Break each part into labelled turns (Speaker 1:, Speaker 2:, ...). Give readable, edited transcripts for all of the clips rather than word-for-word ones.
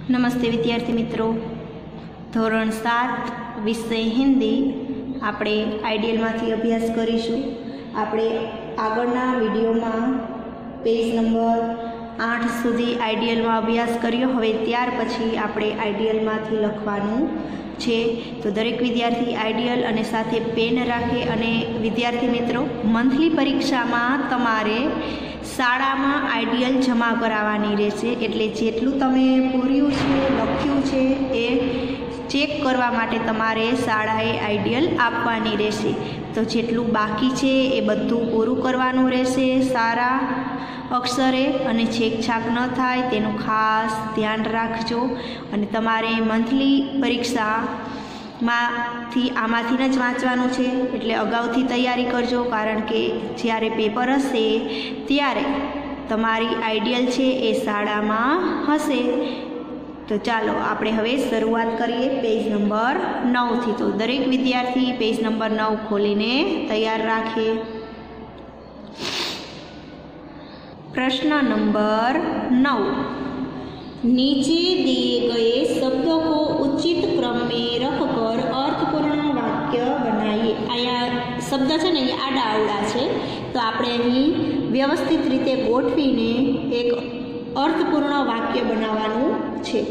Speaker 1: नमस्ते विद्यार्थी मित्रों, धोरण 7 विषय हिंदी આપણે આઈડિયલમાંથી અભ્યાસ કરીશું। આપણે આગળના વિડીયોમાં પેજ નંબર 8 સુધી આઈડિયલમાં અભ્યાસ કર્યો। હવે ત્યાર પછી આપણે આઈડિયલમાંથી લખવાનું છે। તો દરેક વિદ્યાર્થી આઈડિયલ અને સાથે પેન રાખે। અને વિદ્યાર્થી મિત્રો, મંથલી પરીક્ષામાં તમારે શાળામાં આઈડિયલ જમા કરાવવાની રહેશે। એટલે જેટલું તમે પૂર્યું છે, લખ્યું છે એ ચેક કરવા માટે તમારે શાળાએ આઈડિયલ આપવાની રહેશે। તો જેટલું બાકી છે એ બધું પૂરું કરવાનું રહેશે સારા અક્ષરે, અને છેકછાક ન થાય તેનું ખાસ ધ્યાન રાખજો। અને તમારે મંથલી પરીક્ષામાંથી આમાંથી જ વાંચવાનું છે, એટલે અગાઉથી તૈયારી કરજો, કારણ કે જ્યારે પેપર હશે ત્યારે તમારી આઈડિયલ છે એ શાળામાં હશે। તો ચાલો આપણે હવે શરૂઆત કરીએ પેજ નંબર 9થી। તો દરેક વિદ્યાર્થી પેજ નંબર 9 ખોલીને તૈયાર રાખે। प्रश्न नंबर 9, नीचे दिए गए शब्दों को उचित क्रम में रखकर अर्थपूर्ण वाक्य बनाइए। आया शब्द है ने आड़ा अवड़ा है, तो आपणे अहीं व्यवस्थित रीते गोठवीने एक अर्थपूर्ण वाक्य बनावानुं छे।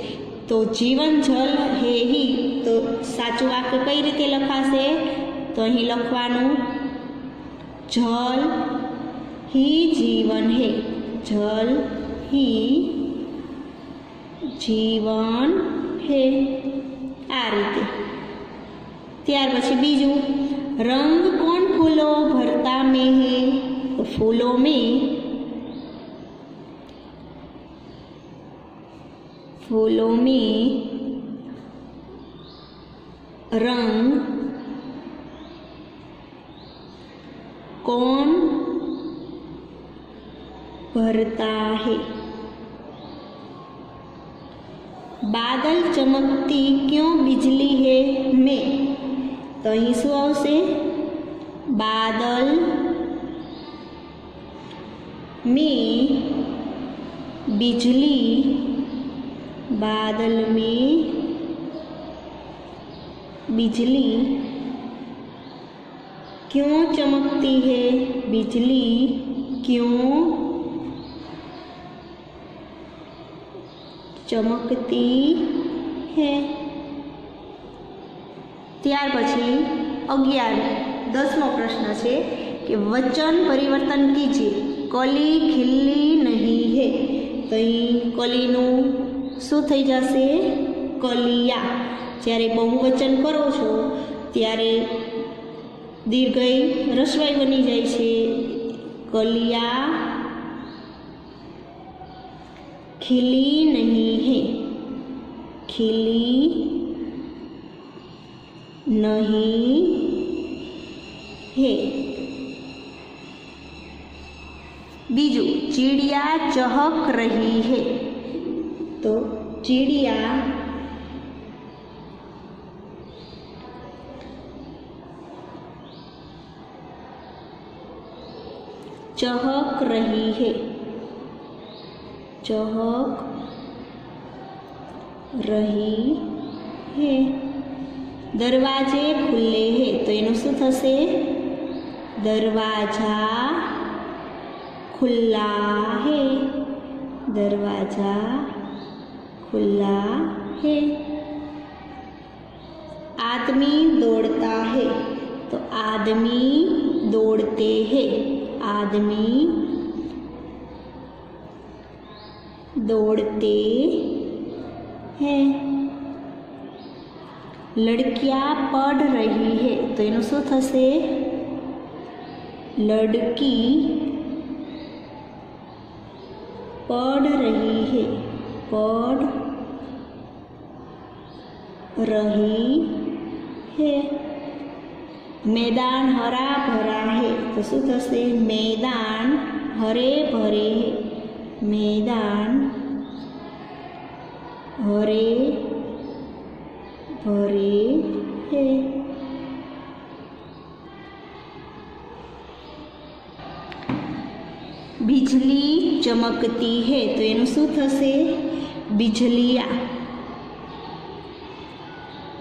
Speaker 1: तो जीवन जल है ही, तो साचुं वाक्य कई रीते लखाशे? तो अहीं लखवानुं जल ही जीवन है, जल ही जीवन है, आ रीते। त्यार पछी बीजू, रंग कौन फूलों भरता में है? तो फूलों में रंग कौन भरता है? बादल चमकती क्यों बिजली है में? तो अहीं शुं आवशे? बादल में बिजली, बादल में बिजली क्यों चमकती है? बिजली क्यों चमकती है? त्यार पछी 10मो प्रश्न है कि वचन परिवर्तन कीजिए। कली खिल्ली नहीं है, तो कलीनु शुं थई जशे? कलिया। ज्यारे बहुवचन करो छो त्यारे दीर्घई रस्वाई बनी जाय छे। कलिया खिली नहीं है, खिली नहीं है। बीजू, चिड़िया चहक रही है, तो चिड़िया चहक रही है, चहक रही है। दरवाजे खुले हैं, तो एनु शुं थशे? दरवाजा खुला है, दरवाजा खुला है। आदमी दौड़ता है, तो आदमी दौड़ते हैं, आदमी दौड़ते हैं। लड़कियां पढ़ रही है, तो एनु शुं थशे? लड़की पढ़ रही है, पढ़ रही है। मैदान हरा भरा है, तो शुं थशे? मैदान हरे भरे है, मैदान हरे भरे है। बिजली चमकती है, तो एनु शुं थशे? बिजलिया।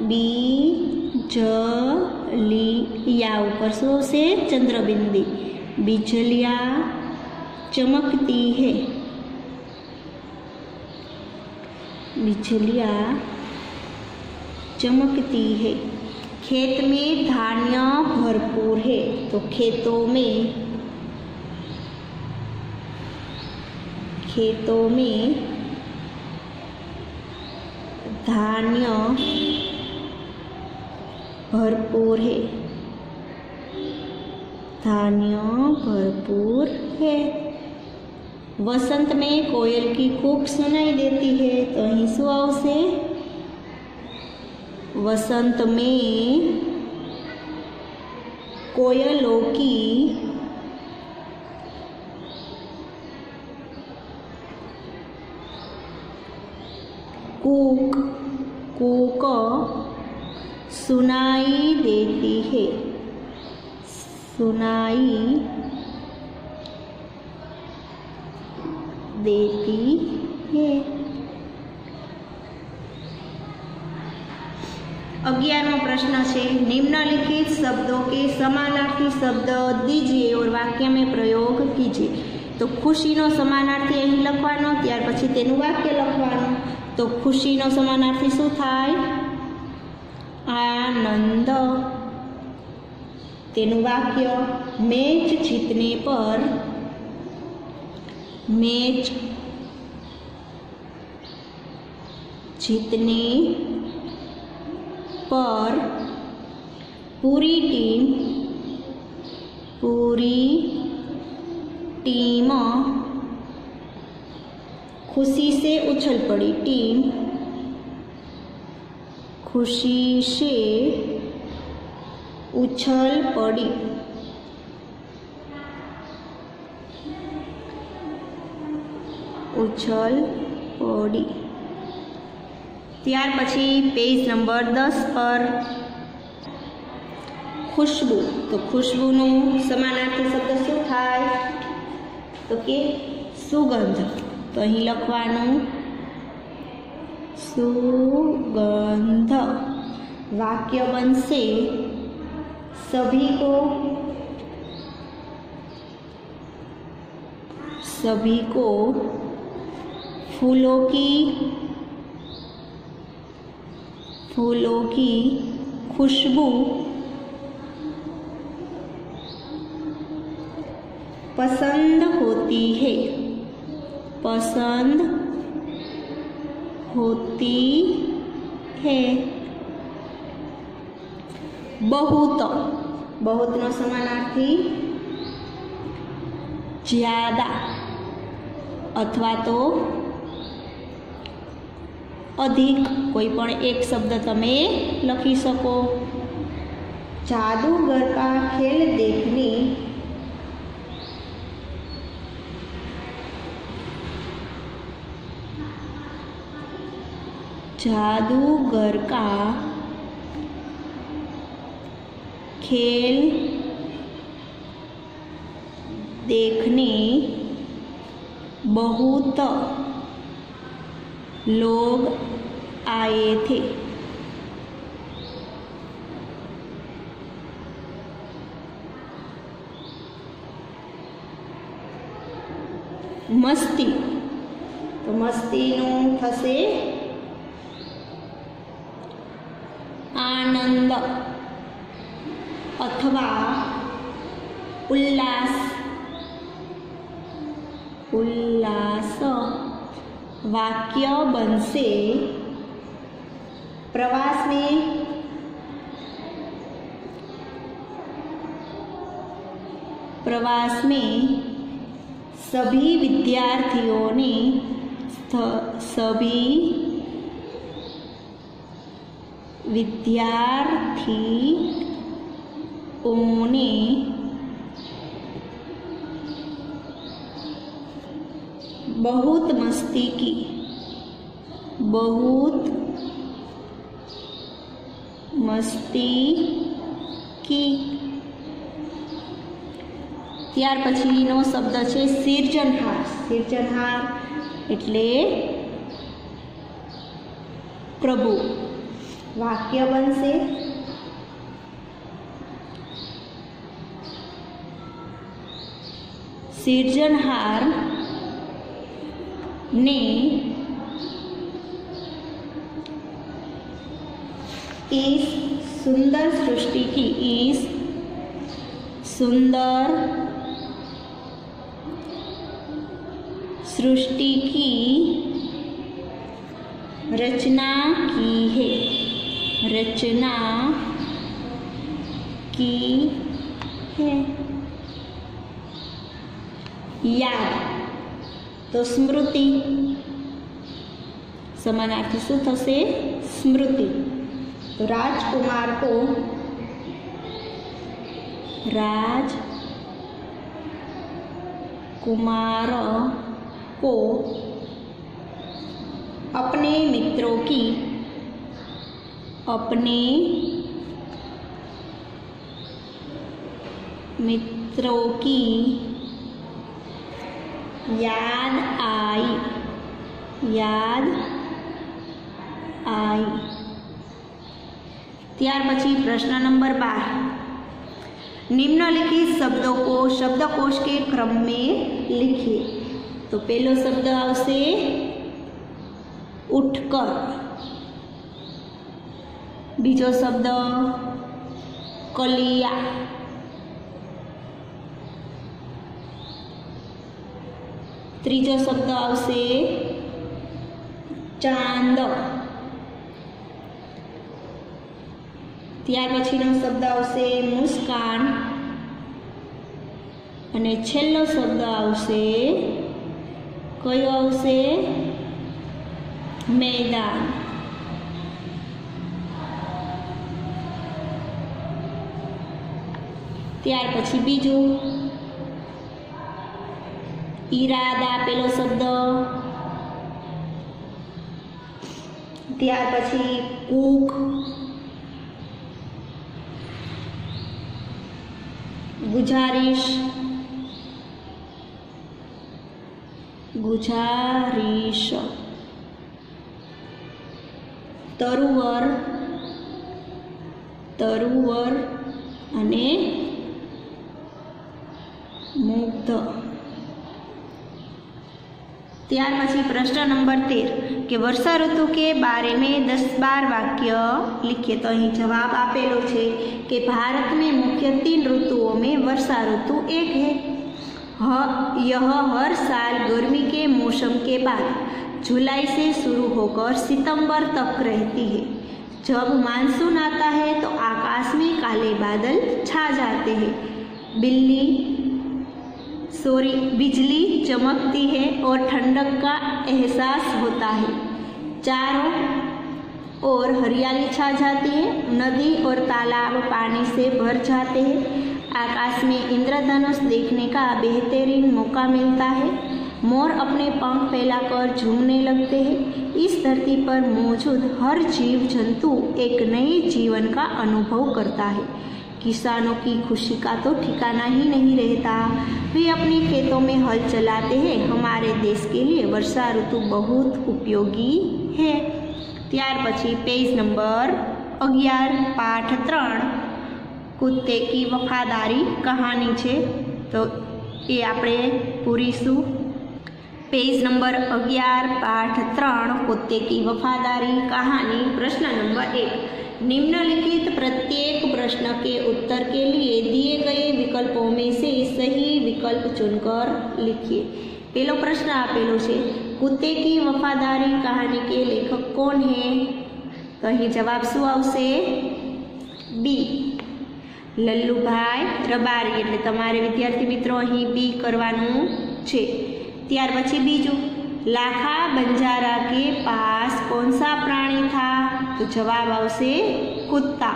Speaker 1: बिजलिया ऊपर शू से चंद्रबिंदी, बिजलियाँ चमकती है, बिजलियाँ चमकती है। खेत में धान्य भरपूर है, तो खेतों में धान्य भरपूर है, धान्य भरपूर है। वसंत में कोयल की कूक सुनाई देती है, तो अहीं शुं आवशे? वसंत में कोयलों की कूक सुनाई देती है, सुनाई देती है। 11वां प्रश्न है, निम्नलिखित शब्दों के समानार्थी शब्द दीजिए और वाक्य में प्रयोग कीजिए। तो खुशीनो समानार्थी અહીં લખવાનો, ત્યાર પછી તેનું વાક્ય લખવાનું। तो खुशीनो समानार्थी શું થાય? आनंद। તેનું વાક્ય मैच जीतने पर, मैच जीतने पर पूरी टीम खुशी से उछल पड़ी, टीम खुशी से उछल पड़ी। उछल पड़ी। त्यार पछी पेज नंबर 10 पर खुशबू। तो खुशबूनो समानार्थी शब्द शुं थाय? तो के सुगंध। तो अहीं लखवानुं सुगंध। वाक्य बनशे सभी को फूलों की खुशबू पसंद होती है, पसंद होती है। बहुत, बहुत नो समानार्थी ज्यादा अथवा तो अधिक। कोई पण एक शब्द तमे लखी सको। जादूगर का खेल देखने जादूगर का खेल देखने बहुत लोग आए थे। मस्ती। तो मस्ती नु थशे आनंद अथवा उल्लास। उल्लास। वाक्य बनसे प्रवास में सभी विद्यार्थियों ने बहुत मस्ती की। बहुत मस्ती की। त्यार पछीनो शब्द छे सिरजनहार। सिरजनहार एटले प्रभु। वाक्य बनशे सिरजनहार ने इस सुंदर सृष्टि की रचना की है। याद तो स्मृति, समानार्थी शू थशे? स्मृति। तो राजकुमार को अपने मित्रों की याद आई। त्यार पछी प्रश्न नंबर 12, निम्नलिखित शब्दों को शब्दकोश के क्रम में लिखिए। तो पहलो शब्द आवशे उठकर, बीजो शब्द कलिया, तीजो शब्द आवशे चांद, त्यार पछीनो शब्द आवशे मुस्कान अने छेल्लो शब्द आवशे कयो आवशे? मैदान। त्यार पछी बीजू इरादा पेलो शब्द, त्यार पछी कूक, गुजारिश, तरुवर अने मुग्ध। त्यार पछी प्रश्न नंबर 13 कि वर्षा ऋतु के बारे में 10-12 वाक्य लिखिए। तो अहीं जवाब आपेलो छे कि भारत में मुख्य 3 ऋतुओं में वर्षा ऋतु एक है। यह हर साल गर्मी के मौसम के बाद जुलाई से शुरू होकर सितंबर तक रहती है। जब मानसून आता है तो आकाश में काले बादल छा जाते हैं, बिजली चमकती है और ठंडक का एहसास होता है। चारों ओर हरियाली छा जाती है, नदी और तालाब पानी से भर जाते हैं, आकाश में इंद्रधनुष देखने का बेहतरीन मौका मिलता है, मोर अपने पंख फैलाकर झूमने लगते हैं। इस धरती पर मौजूद हर जीव जंतु एक नए जीवन का अनुभव करता है। किसानों की खुशी का तो ठिकाना ही नहीं रहता, वे अपने खेतों में हल चलाते हैं। हमारे देश के लिए वर्षा ऋतु बहुत उपयोगी है। त्यार पछी पेज नंबर 11 पाठ 3 कुत्ते की वफादारी कहानी छे। तो ये आपणे पूरीशुं। पेज नंबर 11 पाठ 3 कुत्ते की वफादारी कहानी। प्रश्न नंबर 1, निम्नलिखित प्रत्येक प्रश्न के उत्तर के लिए दिए गए विकल्पों में से सही विकल्प चुनकर लिखिए। पहलो प्रश्न आपेलो छे, कुत्ते की वफादारी कहानी के लेखक कौन है? तो અહીં જવાબ શું આવશે? બી, લલ્લુભાઈ રબારી। એટલે તમારે વિદ્યાર્થી મિત્રો અહીં બી કરવાનું છે। ત્યાર પછી બીજું, लाखा बंजारा के पास कौन सा प्राणी था? तो जवाब आवशे कुत्ता।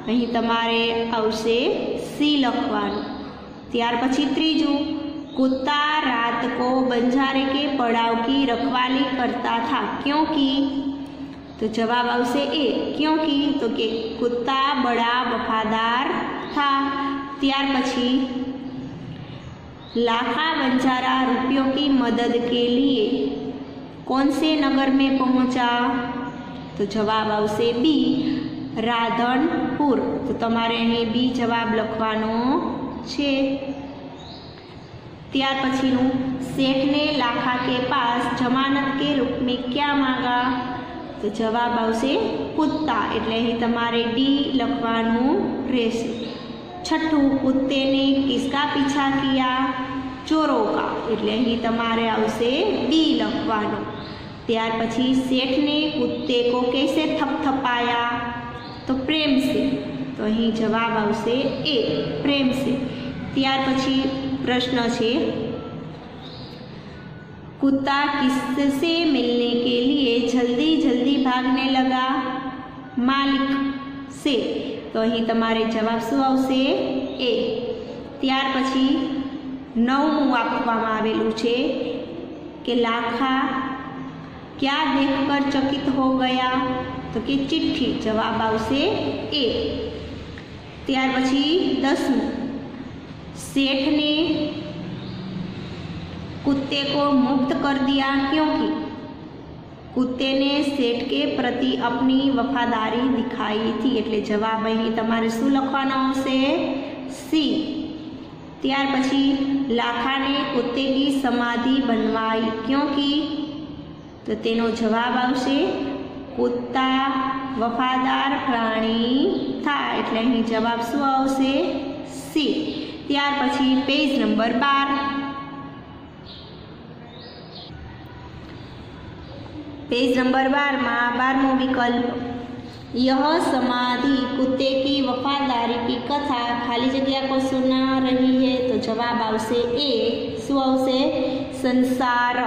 Speaker 1: અહીં તમારે આવશે सी લખવાનું। ત્યાર પછી ત્રીજું, कुत्ता रात को बंजारे के पड़ाव की रखवाली करता था क्योंकि? तो जवाब आवशे ए, क्योंकि तो कि कुत्ता बड़ा वफादार था। त्यार पछी लाखा बंजारा रुपयों की मदद के लिए कौन से नगर में पहुंचा? तो जवाब आवशे बी, राधनपुर। तो तमारे अहीं बी जवाब लखवानो छे। त्यार पछीनु सेठ ने लाखा के पास जमानत के रूप में क्या मांगा? तो जवाब आवशे कुत्ता, एटले अहीं तमारे डी लखवानुं रहेशे। छठ्ठू, कुत्ते ने किसका पीछा किया? चोरों का, एटले अहीं तमारे आवशे डी लखवानुं। त्यार पछी सेठ ने कुत्ते को कैसे थपथपाया? तो प्रेम से, तो अहीं जवाब आवशे ए, प्रेम से। त्यार पछी प्रश्न छे, कुत्ता किससे मिलने के लिए जल्दी जल्दी भागने लगा? मालिक से, तो अहीं तमारे जवाब शुं आवशे? ए। त्यार पछी 9मुं आपवामां आवेलुं छे कि लाखा क्या देखकर चकित हो गया? तो कि चिट्ठी, जवाब आवशे ए। त्यार पछी 10मुं, सेठ ने कुत्ते को मुक्त कर दिया क्योंकि? कुत्ते ने सेठ के प्रति अपनी वफादारी दिखाई थी, एटले जवाब अहीं तमारे शुं लखवानो आवशे? सी। त्यार पछी लाखा ने कुत्ते की समाधि बनवाई क्योंकि? तो तेनो जवाब आवशे कुत्ता वफादार प्राणी था, एटले अहीं जवाब शुं आवशे? सी। त्यार पछी पेज नंबर 12, पेज नंबर 12 में 12मो विकल्प, यह समाधि कुत्ते की वफादारी की कथा खाली जगह को सुना रही है। तो जवाब आवशे ए, शुं आवशे? संसार।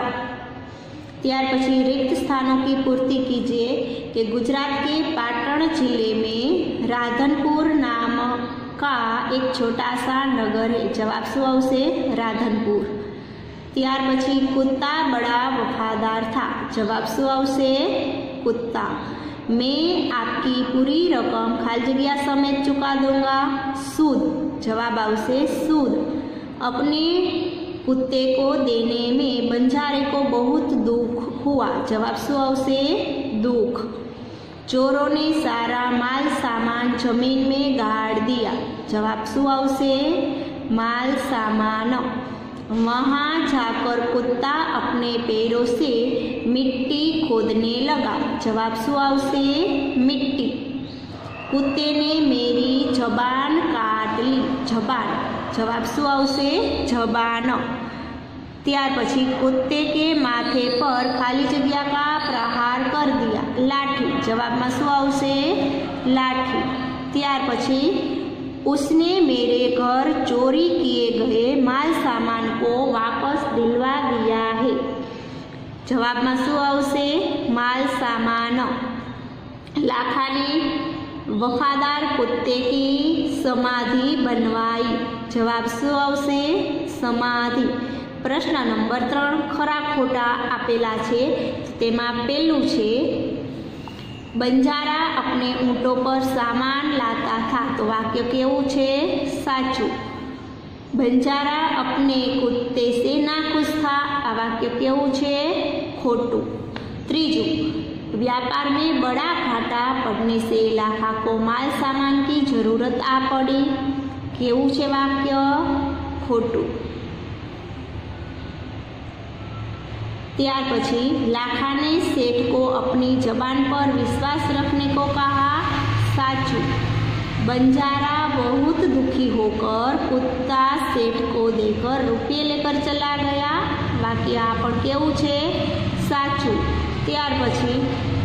Speaker 1: त्यार पछी रिक्त स्थानों की पूर्ति कीजिए कि गुजरात के पाटण जिले में राधनपुर नाम का एक छोटा सा नगर है। जवाब शुं आवशे? राधनपुर। त्यार पछी कुत्ता बड़ा वफादार था। जवाब शुं आवशे? कुत्ता। मैं आपकी पूरी रकम खाली जगह समेत चुका दूंगा। सूद, जवाब आवशे सूद। अपने कुत्ते को देने में बंजारे को बहुत दुख हुआ। जवाब शुं आवशे? दुख। चोरों ने सारा माल सामान जमीन में गाड़ दिया। जवाब शुं आवशे? माल सामान। वहां जाकर कुत्ता अपने पैरों से मिट्टी खोदने लगा। जवाब शुं आवशे? मिट्टी। कुत्ते ने मेरी जबान काट ली। जबान, जवाब शुं आवशे? जबान। त्यार पछी कुत्ते के माथे पर खाली जगह का प्रहार कर दिया। लाठी, जवाब में शुं आवशे? लाठी। त्यार पछी उसने मेरे घर चोरी किए गए माल सामान को वापस दिलवा दिया है। जवाब में शुं आवशे? माल सामान। लाखा ने वफादार कुत्ते की समाधि बनवाई। जवाब शुं आवशे? समाधि। प्रश्न नंबर 3 खरा खोटा आपेला छे। तेमां पहेलुं छे, बंजारा अपने ऊँटों पर सामान लाता था। तो वाक्य केवुं छे? साचुं। बंजारा अपने कुत्ते से नाखुश था। आ वाक्य केवुं छे? खोटुं। त्रीजुं, व्यापार में बड़ा घाटा पड़ने से लाखा को माल सामान की जरूरत आ पड़ी। केवुं छे वाक्य? खोटुं। त्यार पछी लाखा ने सेठ को अपनी जबान पर विश्वास रखने को कहा। साचुं। बंजारा बहुत दुखी होकर कुत्ता सेठ को देकर रुपये लेकर चला गया। वाक्य आ पण केवुं छे? साचुं। त्यार पछी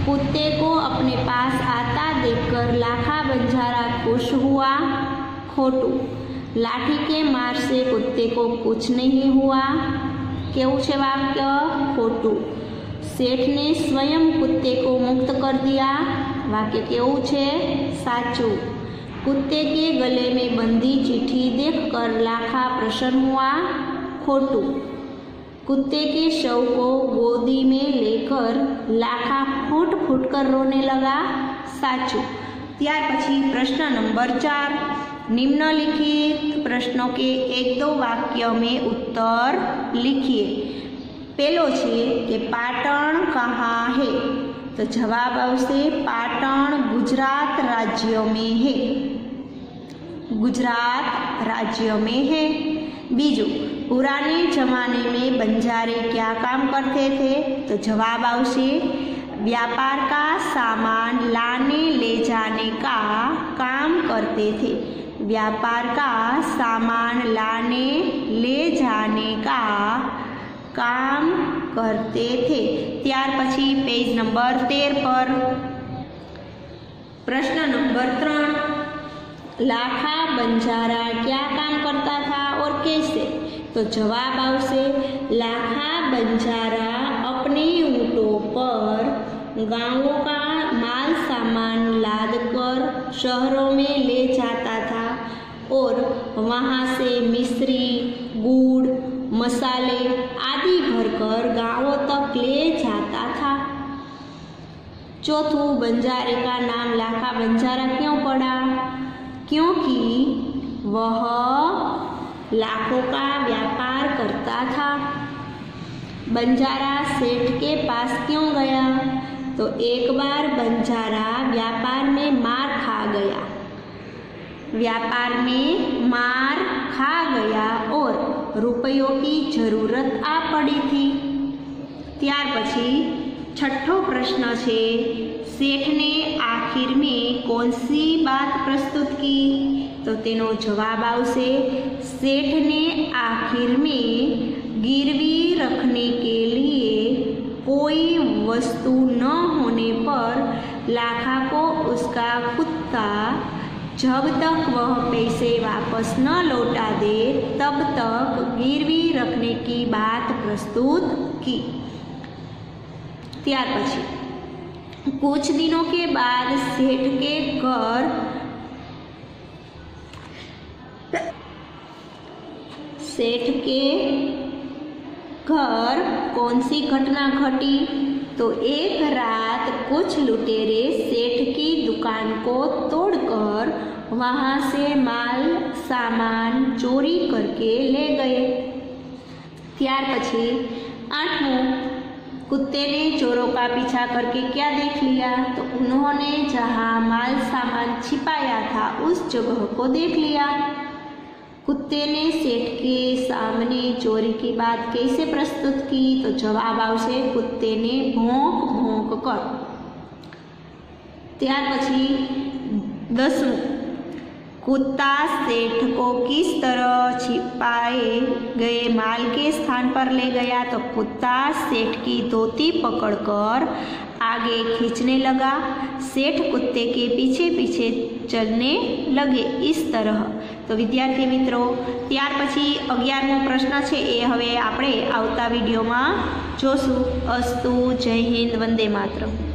Speaker 1: कुत्ते को अपने पास आता देखकर लाखा बंजारा खुश हुआ। खोटुं। लाठी के मार से कुत्ते को कुछ नहीं हुआ। केवुं छे वाक्य? खोटुं। सेठ ने स्वयं कुत्ते को मुक्त कर दिया। वाक्य केवुं छे? साचुं। कुत्ते के गले में बंधी चिट्ठी देखकर लाखा प्रसन्न हुआ। खोटुं। कुत्ते के शव को गोदी में लेकर लाखा फूट फूट कर रोने लगा। साचुं। त्यार पछी प्रश्न नंबर 4, निम्नलिखित प्रश्नों के 1-2 वाक्य में उत्तर लिखिए। पहलो छे कि पाटण कहाँ है? तो जवाब आवशे पाटण गुजरात राज्य में है। गुजरात राज्य में है। बीजू, पुराने जमाने में बंजारे क्या काम करते थे? तो जवाब आवशे व्यापार का सामान लाने ले जाने का काम करते थे। व्यापार का सामान लाने ले जाने का काम करते थे। त्यार पछी पेज नंबर 13 पर प्रश्न नंबर 3, लाखा बंजारा क्या काम करता था और कैसे? तो जवाब आवशे लाखा बंजारा अपने ऊँटों पर गांवों का माल सामान लादकर शहरों में ले जाता था और वहां से मिश्री, गुड़, मसाले आदि भरकर गांवों तक ले जाता था। चौथुं, बंजारे का नाम लाखा बंजारा क्यों पड़ा? क्योंकि वह लाखों का व्यापार करता था। बंजारा सेठ के पास क्यों गया? तो एक बार बंजारा व्यापार में मार खा गया। व्यापार में मार खा गया और रुपयों की जरूरत आ पड़ी थी। त्यार पछी छठो प्रश्न छे, सेठ ने आखिर में कौन सी बात प्रस्तुत की? तो तेनो जवाब आवशे सेठ ने आखिर में गिरवी रखने के लिए कोई वस्तु न होने पर लाखा को उसका कुत्ता जब तक वह पैसे वापस न लौटा दे तब तक गिरवी रखने की बात प्रस्तुत की। त्यार पछी कुछ दिनों के बाद सेठ के घर कौन सी घटना घटी? तो एक रात कुछ लुटेरे सेठ की दुकान को तोड़कर वहां से माल सामान चोरी करके ले गए। त्यार पछी 8वां, कुत्ते ने चोरों का पीछा करके क्या देख लिया? तो उन्होंने जहां माल सामान छिपाया था उस जगह को देख लिया। कुत्ते ने सेठ के सामने चोरी की बात कैसे प्रस्तुत की? तो जवाब आवशे कुत्ते ने भौंक भौंक कर। त्यार पछी 10वां, कुत्ता सेठ को किस तरह छिपाए गए माल के स्थान पर ले गया? तो कुत्ता सेठ की धोती पकड़कर आगे खींचने लगा। सेठ कुत्ते के पीछे पीछे चलने लगे इस तरह। तो विद्यार्थी मित्रों, त्यार पछी 11मो प्रश्न छे ए हवे आपणे आवता विडियोमां जोशुं। अस्तु। जय हिंद। वंदे मातरम।